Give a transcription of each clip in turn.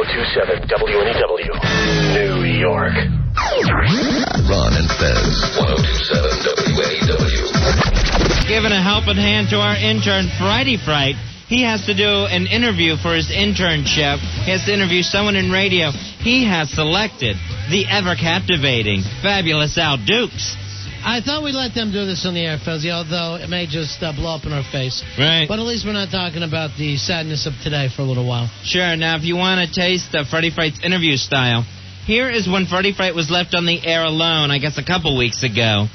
1027 WNEW, New York. Ron and Fez, 1027 WNEW. Giving a helping hand to our intern, Frighty Fright. He has to do an interview for his internship. He has to interview someone in radio. He has selected the ever-captivating, fabulous Al Dukes. I thought we'd let them do this on the air, Fuzzy, although it may just blow up in our face. Right. But at least we're not talking about the sadness of today for a little while. Sure. Now, if you want to taste Frighty Fright's interview style, here is when Frighty Fright was left on the air alone, I guess a couple weeks ago.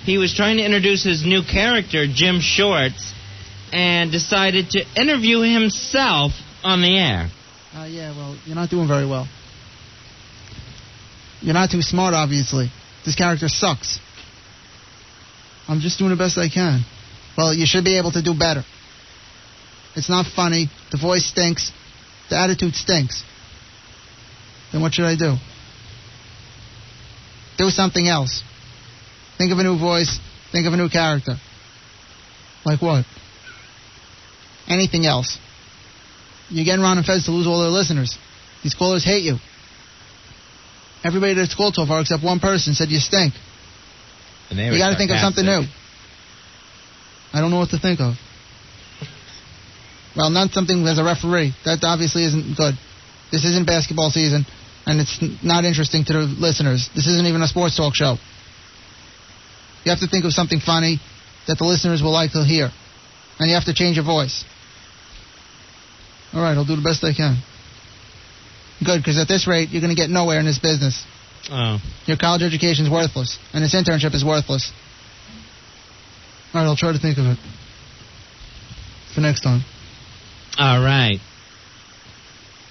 He was trying to introduce his new character, Jim Shorts, and decided to interview himself on the air. Yeah, well, you're not doing very well. You're not too smart, obviously. This character sucks. I'm just doing the best I can. Well, you should be able to do better. It's not funny. The voice stinks. The attitude stinks. Then what should I do? Do something else. Think of a new voice. Think of a new character. Like what? Anything else. You're getting Ron and Fez to lose all their listeners. These callers hate you. Everybody that's called so far except one person said you stink. You got to think of something new. I don't know what to think of. Well, not something as a referee. That obviously isn't good. This isn't basketball season, and it's not interesting to the listeners. This isn't even a sports talk show. You have to think of something funny that the listeners will like to hear. And you have to change your voice. All right, I'll do the best I can. Good, because at this rate, you're going to get nowhere in this business. Oh. Your college education's worthless, and this internship is worthless. All right, I'll try to think of it for next time. All right.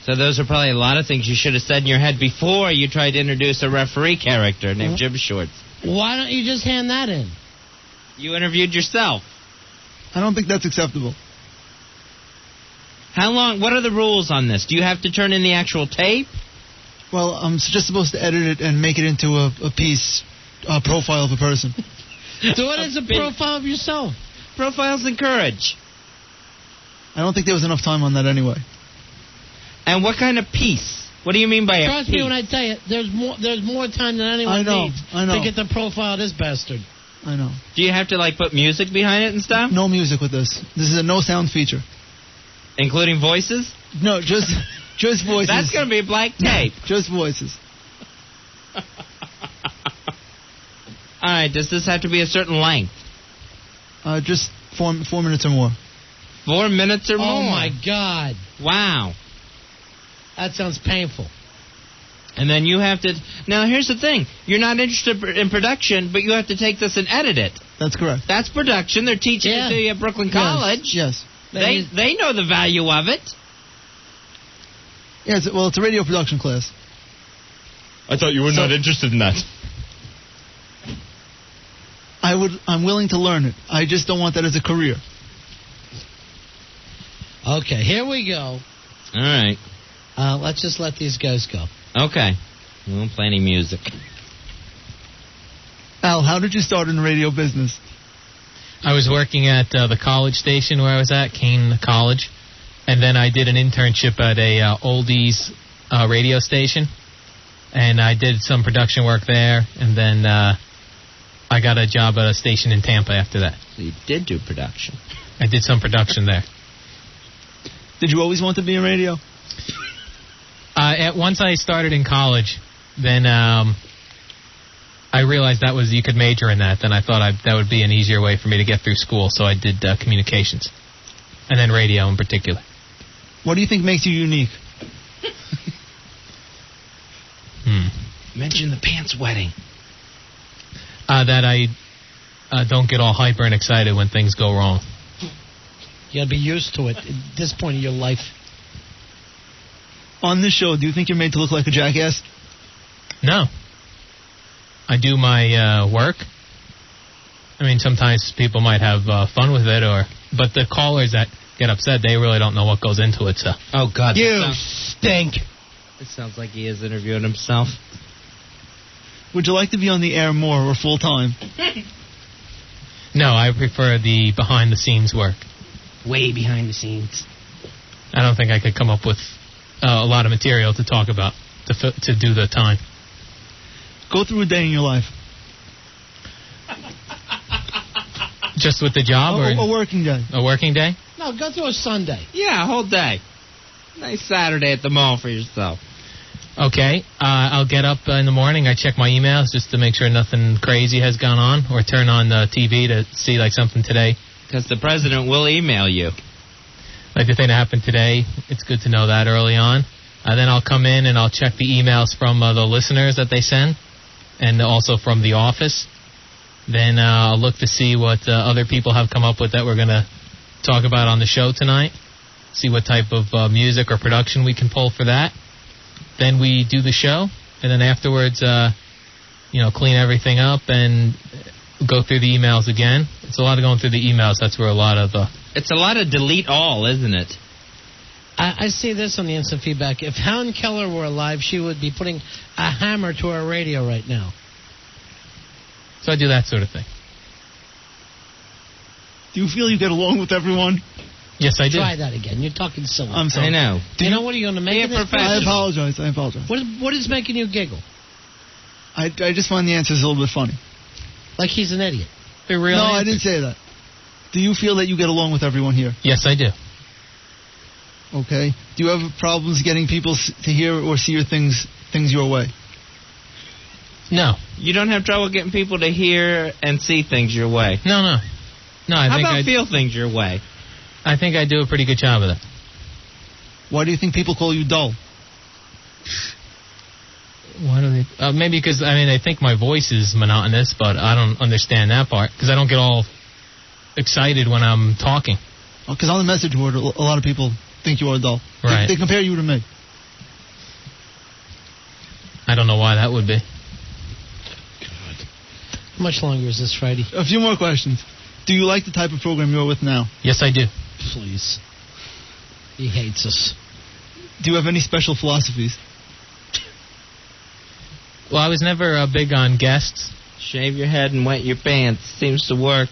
So those are probably a lot of things you should have said in your head before you tried to introduce a referee character named Jim Shorts. Why don't you just hand that in? You interviewed yourself. I don't think that's acceptable. How long? What are the rules on this? Do you have to turn in the actual tape? Well, I'm just supposed to edit it and make it into a piece, a profile of a person. Do it as a profile of yourself. Profiles encourage. I don't think there was enough time on that anyway. And what kind of piece? What do you mean by a piece? Trust me when I tell you, there's more time than anyone needs to get the profile of this bastard. I know. Do you have to, put music behind it and stuff? No music with this. This is a no-sound feature. Including voices? No, just voices. That's going to be a blank tape. Just voices. All right, does this have to be a certain length? Just 4 minutes or more. 4 minutes or more? Oh, my God. Wow. That sounds painful. And then you have to... Now, here's the thing. You're not interested in production, but you have to take this and edit it. That's correct. That's production. They're teaching it to you at Brooklyn College. Yes. They know the value of it. Yeah, it's a radio production class. I thought you were not interested in that. I'm willing to learn it. I just don't want that as a career. Okay, here we go. All right. Let's just let these guys go. Okay. We won't play any music. Al, how did you start in the radio business? I was working at the college station where I was at, Kane College, and then I did an internship at a oldies radio station, and I did some production work there, and then I got a job at a station in Tampa after that. So you did do production. I did some production there. Did you always want to be in radio? Once I started in college, then I realized you could major in that. Then I thought that would be an easier way for me to get through school, so I did communications, and then radio in particular. What do you think makes you unique? Mention the pants wetting. That I don't get all hyper and excited when things go wrong. You got to be used to it at this point in your life. On this show, do you think you're made to look like a jackass? No. I do my work. I mean, sometimes people might have fun with it, but the callers that get upset, they really don't know what goes into it. So. Oh, God. You stink. It sounds like he is interviewing himself. Would you like to be on the air more or full-time? No, I prefer the behind-the-scenes work. Way behind the scenes. I don't think I could come up with a lot of material to talk about to do the time. Go through a day in your life. Just with the job, or a working day? A working day? No, go through a Sunday. Yeah, a whole day. Nice Saturday at the mall for yourself. Okay, I'll get up in the morning. I check my emails just to make sure nothing crazy has gone on, or turn on the TV to see like something today. Because the president will email you. Like the thing that happened today, it's good to know that early on. Then I'll come in and I'll check the emails from the listeners that they send, and also from the office. Then I'll look to see what other people have come up with that we're going to talk about on the show tonight. See what type of music or production we can pull for that. Then we do the show, and then afterwards, clean everything up and go through the emails again. It's a lot of going through the emails. That's where a lot of... It's a lot of delete all, isn't it? I see this on the instant feedback. If Helen Keller were alive, she would be putting a hammer to her radio right now. So I do that sort of thing. Do you feel you get along with everyone? Yes, I do. Try that again. You're talking silly. I'm sorry. I know. Do you know what are you going to make it? I apologize. What is making you giggle? I just find the answers a little bit funny. Like he's an idiot. They're real No, answers. I didn't say that. Do you feel that you get along with everyone here? Yes, I do. Okay. Do you have problems getting people to hear or see your things your way? No. You don't have trouble getting people to hear and see things your way? No. How about feel things your way? I think I do a pretty good job of that. Why do you think people call you dull? Why do they? Maybe because, I think my voice is monotonous, but I don't understand that part, because I don't get all excited when I'm talking. Because on the message board, a lot of people think you are dull. Right. They compare you to me. I don't know why that would be. How much longer is this, Friday? A few more questions. Do you like the type of program you're with now? Yes, I do. Please. He hates us. Do you have any special philosophies? Well, I was never big on guests. Shave your head and wet your pants. Seems to work.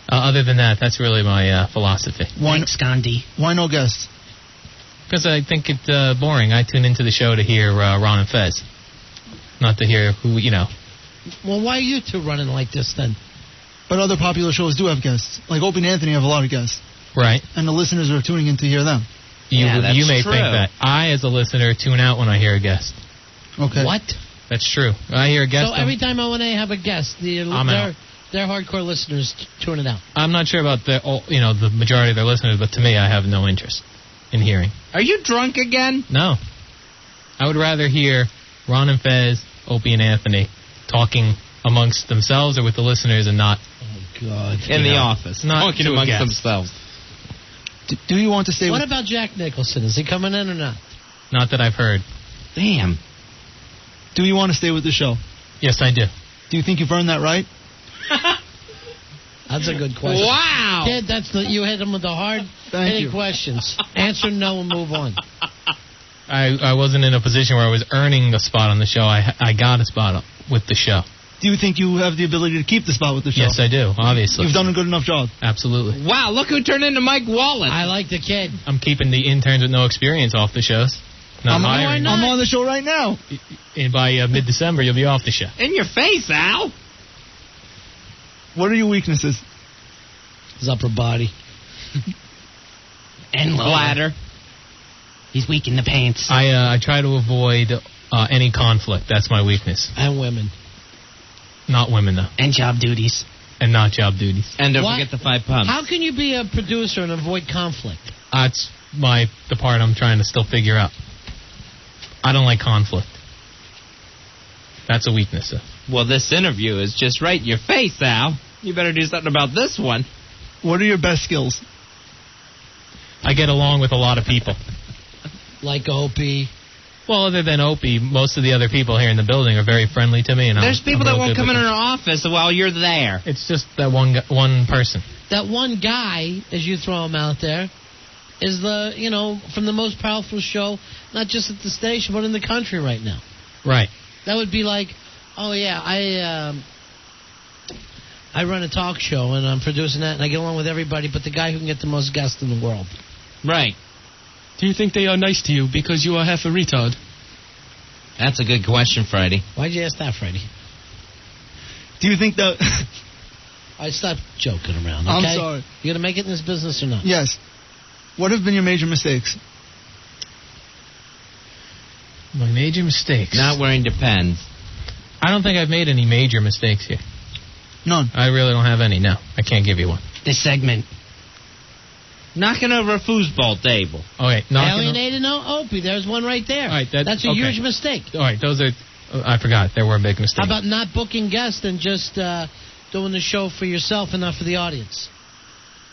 Other than that, that's really my philosophy. Thanks, Gandhi. Why no guests? Because I think it's boring. I tune into the show to hear Ron and Fez. Not to hear who, Well, why are you two running like this, then? But other popular shows do have guests. Like Opie and Anthony have a lot of guests. Right. And the listeners are tuning in to hear them. You may true. think that. I, as a listener, tune out when I hear a guest. Okay. What? That's true. I hear a guest. So every time O&A have a guest, I'm out. Their hardcore listeners tune it out. I'm not sure about the majority of their listeners, but to me, I have no interest in hearing. Are you drunk again? No. I would rather hear Ron and Fez, Opie and Anthony talking amongst themselves or with the listeners and not... Oh, God. In the office. Not talking to a amongst guest. themselves. Do you want to stay What about Jack Nicholson? Is he coming in or not? Not that I've heard. Damn. Do you want to stay with the show? Yes, I do. Do you think you've earned that right? That's a good question. Wow. Kid, you hit him with the hard hitting questions. Answer no and move on. I wasn't in a position where I was earning a spot on the show. I got a spot with the show. Do you think you have the ability to keep the spot with the show? Yes, I do, obviously. You've done a good enough job. Absolutely. Wow, look who turned into Mike Wallace. I like the kid. I'm keeping the interns with no experience off the shows. I'm on the show right now. And by mid-December, you'll be off the show. In your face, Al. What are your weaknesses? His upper body. And bladder. He's weak in the pants. I try to avoid any conflict. That's my weakness. And women. Not women, though. And job duties. And not job duties. And don't forget the 5 pumps. How can you be a producer and avoid conflict? That's the part I'm trying to still figure out. I don't like conflict. That's a weakness, though. Well, this interview is just right in your face, Al. You better do something about this one. What are your best skills? I get along with a lot of people. Like Opie. Well, other than Opie, most of the other people here in the building are very friendly to me. And There's people that won't come in our our office while you're there. It's just that one person. That one guy, as you throw him out there, is from the most powerful show, not just at the station, but in the country right now. Right. That would be like, oh, yeah, I run a talk show, and I'm producing that, and I get along with everybody but the guy who can get the most guests in the world. Right. Do you think they are nice to you because you are half a retard? That's a good question, Friday. Why'd you ask that, Freddie? Do you think that... I stopped joking around, okay? I'm sorry. You gonna make it in this business or not? Yes. What have been your major mistakes? My major mistakes. Not wearing Depends. I don't think I've made any major mistakes here. None. I really don't have any. No, I can't give you one. This segment. Knocking over a foosball table. Okay, Alienated Opie. There's one right there. All right, that's a huge mistake. All right, those are... I forgot. There were big mistakes. How about not booking guests and just doing the show for yourself and not for the audience?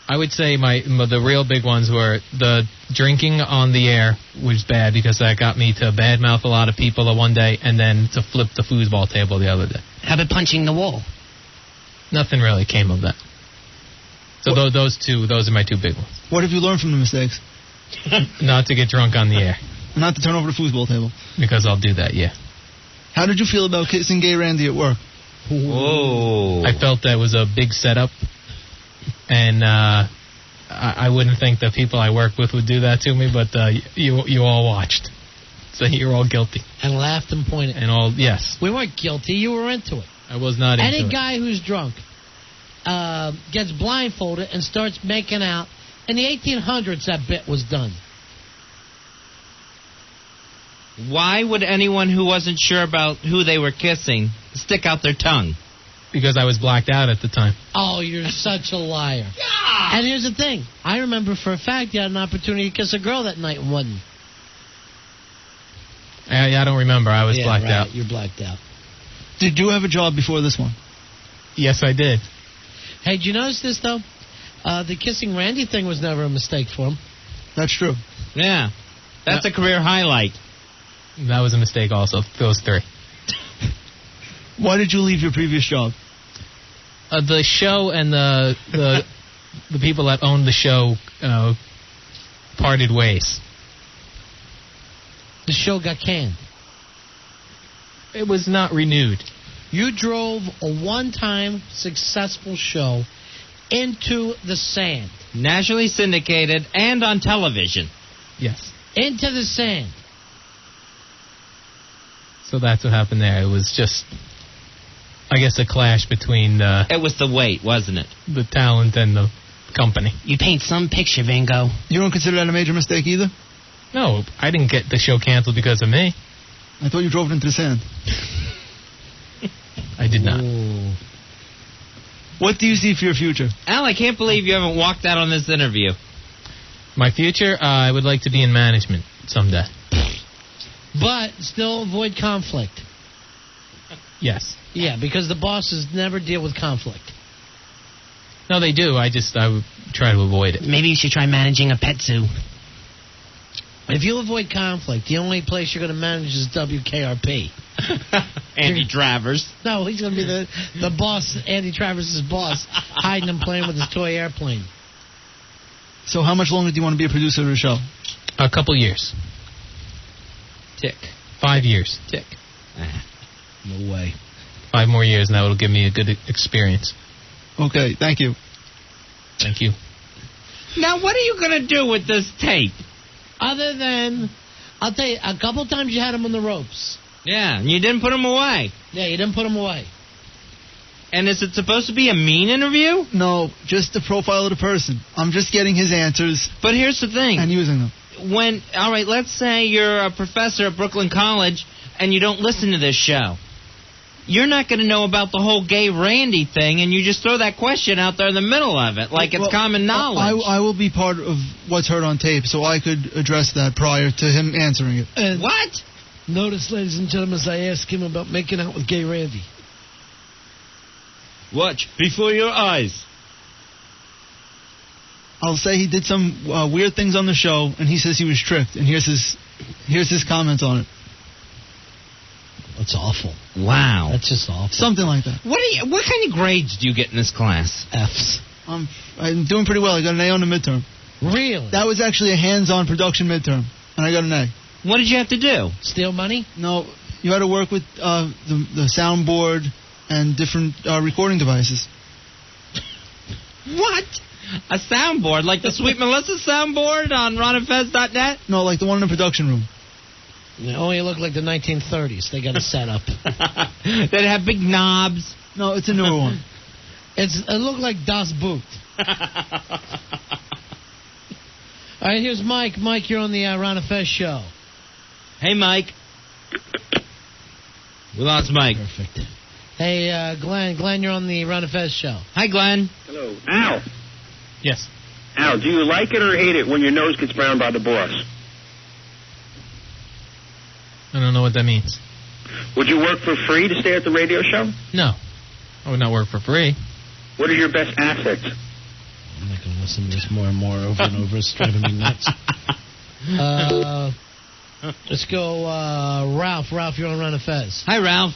I would say the real big ones were the drinking on the air was bad because that got me to badmouth a lot of people one day and then to flip the foosball table the other day. How about punching the wall? Nothing really came of that. So those are my two big ones. What have you learned from the mistakes? Not to get drunk on the air. Not to turn over the foosball table. Because I'll do that, yeah. How did you feel about kissing gay Randy at work? Whoa. I felt that was a big setup. And I wouldn't think the people I work with would do that to me, but you all watched. So you're all guilty. And laughed and pointed. And all, yes. We weren't guilty. You were into it. I was not into it. Any guy who's drunk gets blindfolded and starts making out. In the 1800s, that bit was done. Why would anyone who wasn't sure about who they were kissing stick out their tongue? Because I was blacked out at the time. Oh, you're such a liar. Yeah. And here's the thing. I remember for a fact you had an opportunity to kiss a girl that night and wasn't. I don't remember. I was blacked out. You're blacked out. Did you have a job before this one? Yes, I did. Hey, did you notice this, though? The kissing Randy thing was never a mistake for him. That's true. Yeah. That's a career highlight. That was a mistake also. Those three. Why did you leave your previous job? The show and the people that owned the show parted ways. The show got canned. It was not renewed. You drove a one-time successful show into the sand. Nationally syndicated and on television. Yes. Into the sand. So that's what happened there. It was just, I guess, a clash between It was the weight, wasn't it? the talent and the company. You paint some picture, Van Gogh. You don't consider that a major mistake either? No, I didn't get the show canceled because of me. I thought you drove it into the sand. I did not. Ooh. What do you see for your future? Al, I can't believe you haven't walked out on this interview. My future, I would like to be in management someday. But still avoid conflict. Yes. Yeah, because the bosses never deal with conflict. No, they do. I would try to avoid it. Maybe you should try managing a pet zoo. If you avoid conflict, the only place you're going to manage is WKRP. Andy Travers. No, he's going to be the boss, Andy Travers' boss, hiding and playing with his toy airplane. So how much longer do you want to be a producer of the show? A couple years. Tick. 5 years. Tick. No way. 5 more years, and that will give me a good experience. Okay, thank you. Thank you. Now, what are you going to do with this tape? Other than, I'll tell you, a couple times you had him on the ropes. Yeah, and you didn't put him away. Yeah, you didn't put him away. And is it supposed to be a mean interview? No, just the profile of the person. I'm just getting his answers But here's the thing. and using them. All right, let's say you're a professor at Brooklyn College and you don't listen to this show. You're not going to know about the whole gay Randy thing, and you just throw that question out there in the middle of it, like it's common knowledge. I will be part of what's heard on tape, so I could address that prior to him answering it. And What? notice, ladies and gentlemen, as I asked him about making out with gay Randy. Watch before your eyes. I'll say he did some weird things on the show, and he says he was tricked, and here's his comments on it. That's awful. Wow. That's just awful. Something like that. What kind of grades do you get in this class? F's. I'm doing pretty well. I got an A on the midterm. Really? That was actually a hands-on production midterm, and I got an A. What did you have to do? Steal money? No, you had to work with the soundboard and different recording devices. What? A soundboard, like the Sweet Melissa soundboard on ronandfez.net? No, like the one in the production room. They only look like the 1930s. They got a setup. They'd have big knobs. No, it's a newer one. It looked like Das Boot. All right, here's Mike. Mike, you're on the Ron and Fez show. Hey, Mike. We lost Mike. Perfect. Hey, Glenn. Glenn, you're on the Ron and Fez show. Hi, Glenn. Hello. Al. Yes. Al, do you like it or hate it when your nose gets browned by the boss? I don't know what that means. Would you work for free to stay at the radio show? No. I would not work for free. What are your best assets? I'm not going to listen to this more and more over and over. It's driving me nuts. Let's go, Ralph. Ralph, you're on Ron and Fez. Hi, Ralph.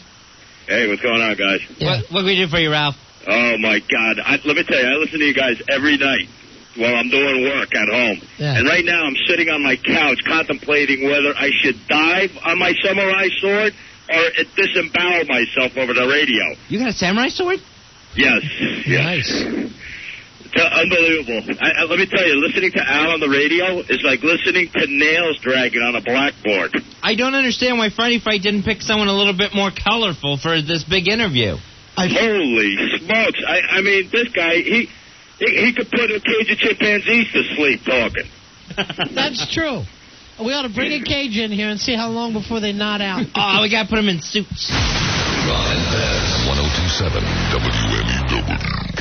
Hey, what's going on, guys? Yeah. What can we do for you, Ralph? Oh, my God. Let me tell you, I listen to you guys every night while I'm doing work at home. Yeah. And right now I'm sitting on my couch contemplating whether I should dive on my samurai sword or disembowel myself over the radio. You got a samurai sword? Yes. Nice. It's unbelievable. Let me tell you, listening to Al on the radio is like listening to nails dragging on a blackboard. I don't understand why Frighty Fright didn't pick someone a little bit more colorful for this big interview. Holy smokes. I mean, this guy, he could put a cage of chimpanzees to sleep talking. That's true. We ought to bring a cage in here and see how long before they nod out. Oh, we got to put them in suits. Ron and Fez, 102.7 WNEW.